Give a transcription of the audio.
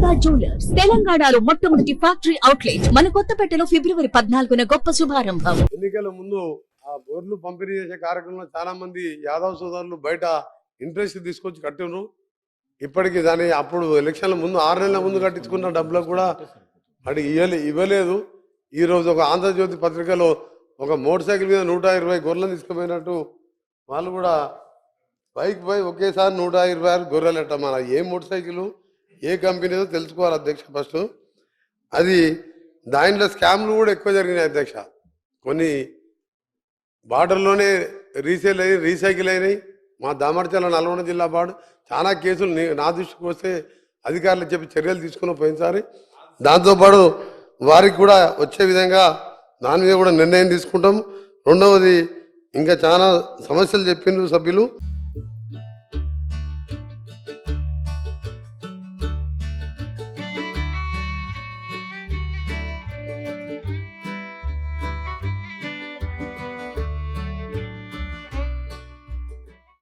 Sharada jewellers తెలంగాణలో మొట్టమొదటి factory outlet మన కొత్తపేటలో ఫిబ్రవరి 14న గొప్ప శుభారంభం. ఎన్నికల ముందు ఆ బోర్లు పంపిణీ చేసే కార్యక్రమంలో చాలా మంది యాదవ్ సోదరులు బయట ఇంట్రెస్ట్ తీసుకొచ్చి కట్టిండ్రు. ఇప్పటికి దాని అప్పుడు ఎలక్షన్ల ముందు 6 నెలల ముందు కట్టించుకున్న డబ్బులకు కూడా అది ఇవ్వలేదు. ఈ రోజు ఒక ఆంధ్రజ్యోతి పత్రికలో ఒక మోటార్ సైకిల్ మీద 120 గొర్రెలను తీసుకుపోయినట్టు వాళ్ళు కూడా బైక్ పై ఒకేసారి 126 గొర్రెలట. మన ఏ మోటార్ సైకిల్ ఏ కంపెనీదో తెలుసుకోవాలి అధ్యక్ష ఫస్ట్. అది దానిలో స్కామ్లు కూడా ఎక్కువ జరిగినాయి అధ్యక్ష. కొన్ని బార్డర్లోనే రీసైకిల్ అయినాయి. మా దామర్చల నల్గొండ జిల్లా బార్డు చాలా కేసులు నా దృష్టికి వస్తే అధికారులు చెప్పి చర్యలు తీసుకుని పోయినసారి. దాంతోపాటు వారికి కూడా వచ్చే విధంగా దాని మీద కూడా నిర్ణయం తీసుకుంటాం. రెండవది ఇంకా చాలా సమస్యలు చెప్పిండ్రు సభ్యులు.